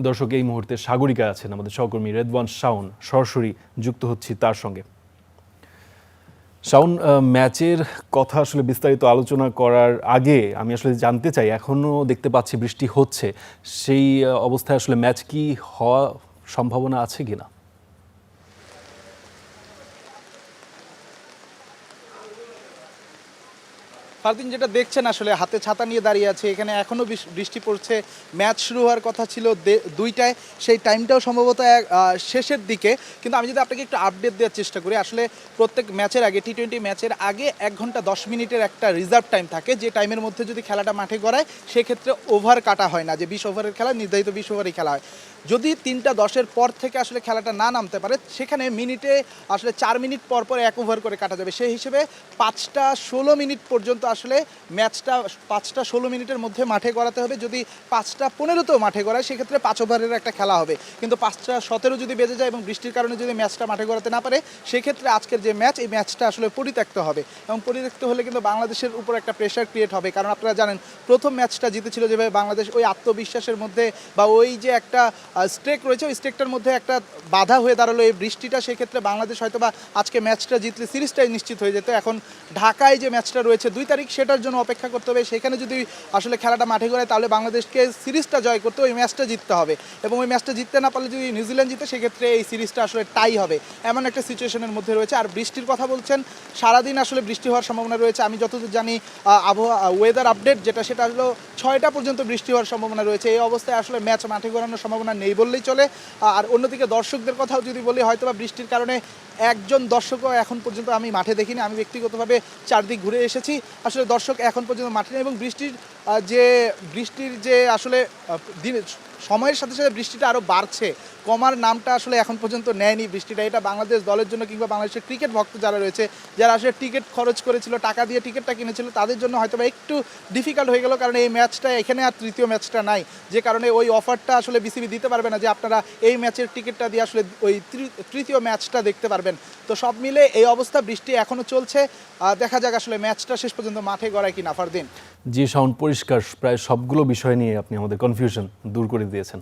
দর্শক, এই মুহূর্তে সাগরিকা আছেন আমাদের সহকর্মী রেদওয়ান শাওন, সরাসরি যুক্ত হচ্ছি তার সঙ্গে। শাওন, ম্যাচের কথা আসলে বিস্তারিত আলোচনা করার আগে আমি আসলে জানতে চাই, এখনও দেখতে পাচ্ছি বৃষ্টি হচ্ছে, সেই অবস্থায় আসলে ম্যাচ কি হওয়া সম্ভাবনা আছে কিনা? ফারদিন, যেটা দেখছেন আসলে হাতে ছাতা নিয়ে দাঁড়িয়ে আছে, এখানে এখনও বৃষ্টি পড়ছে। ম্যাচ শুরু হওয়ার কথা ছিল 2টায়, সেই টাইমটাও সম্ভবত শেষের দিকে। কিন্তু আমি যদি আপনাকে একটু আপডেট দেওয়ার চেষ্টা করি, আসলে প্রত্যেক ম্যাচের আগে, টি-20 ম্যাচের আগে 1 ঘন্টা 10 মিনিটের একটা রিজার্ভ টাইম থাকে, যে টাইমের মধ্যে যদি খেলাটা মাঠে গড়ায় সেক্ষেত্রে ওভার কাটা হয় না, যে 20 ওভারের খেলা নির্ধারিত 20 ওভারই খেলা হয়। যদি 3টা 10-এর পর থেকে আসলে খেলাটা না নামতে পারে, সেখানে মিনিটে আসলে 4 মিনিট পর পর 1 ওভার করে কাটা যাবে। সেই হিসেবে 5টা 16 মিনিট পর্যন্ত আসলে ম্যাচটা 5টা 16 মিনিটের মধ্যে মাঠে গড়াতে হবে। যদি 5টা 15তেও মাঠে গড়ায় সেক্ষেত্রে 5 ওভারের একটা খেলা হবে। কিন্তু 5টা 17 যদি বেজে যায় এবং বৃষ্টির কারণে যদি ম্যাচটা মাঠে গড়াতে না পারে, সেক্ষেত্রে আজকের যে ম্যাচ, এই ম্যাচটা আসলে পরিত্যক্ত হবে। এবং পরিত্যক্ত হলে কিন্তু বাংলাদেশের উপর একটা প্রেশার ক্রিয়েট হবে, কারণ আপনারা জানেন প্রথম ম্যাচটা জিতেছিল যেভাবে বাংলাদেশ, ওই আত্মবিশ্বাসের মধ্যে বা ওই যে একটা স্ট্রেক রয়েছে, ওই স্ট্রেকটার মধ্যে একটা বাধা হয়ে দাঁড়ালো এই বৃষ্টিটা। সেক্ষেত্রে বাংলাদেশ হয়তো বা আজকে ম্যাচটা জিতলে সিরিজটাই নিশ্চিত হয়ে যেত। এখন ঢাকায় যে ম্যাচটা রয়েছে 2 তারিখ, সেটার জন্য অপেক্ষা করতে হবে। সেখানে যদি আসলে খেলাটা মাঠে গড়ায়, তাহলে বাংলাদেশকে সিরিজটা জয় করতে ওই ম্যাচটা জিততে হবে, এবং ওই ম্যাচটা জিততে না পারলে যদি নিউজিল্যান্ড জিতে, সেক্ষেত্রে এই সিরিজটা আসলে টাই হবে, এমন একটা সিচুয়েশনের মধ্যে রয়েছে। আর বৃষ্টির কথা বলছেন, সারাদিন আসলে বৃষ্টি হওয়ার সম্ভাবনা রয়েছে। আমি যতদূর জানি ওয়েদার আপডেট যেটা, সেটা হলো 6টা পর্যন্ত বৃষ্টি হওয়ার সম্ভাবনা রয়েছে। এই অবস্থায় আসলে ম্যাচ মাঠে গড়ানোর সম্ভাবনা নেই বললেই চলে। আর অন্যদিকে দর্শকদের কথাও যদি বলি, হয়তোবা বৃষ্টির কারণে একজন দর্শকও এখন পর্যন্ত আমি মাঠে দেখিনি। আমি ব্যক্তিগতভাবে চারদিক ঘুরে এসেছি, আসলে দর্শক এখন পর্যন্ত মাঠে নেই। এবং বৃষ্টির যে আসলে সময়ের সাথে সাথে বৃষ্টিটা আরও বাড়ছে, কমার নামটা আসলে এখন পর্যন্ত নেয়নি বৃষ্টিটা। এটা বাংলাদেশ দলের জন্য, কিংবা বাংলাদেশের ক্রিকেট ভক্ত যারা রয়েছে, যারা আসলে টিকিট খরচ করেছিল, টাকা দিয়ে টিকিটটা কিনেছিল, তাদের জন্য হয়তো বা একটু ডিফিকাল্ট হয়ে গেল, কারণ এই ম্যাচটা এখানে আর তৃতীয় ম্যাচটা নাই, যে কারণে ওই অফারটা আসলে বিসিবি দিতে পারবে না যে আপনারা এই ম্যাচের টিকিটটা দিয়ে আসলে ওই তৃতীয় ম্যাচটা দেখতে পারবেন। তো সব মিলে এই অবস্থা, বৃষ্টি এখনও চলছে। দেখা যাক আসলে ম্যাচটা শেষ পর্যন্ত মাঠে গড়ায় কিনা। ফারদিন। জি শাওন, পরিষ্কার প্রায় সবগুলো বিষয় নিয়ে আপনি আমাদের কনফিউশন দূর করে দিয়েছেন।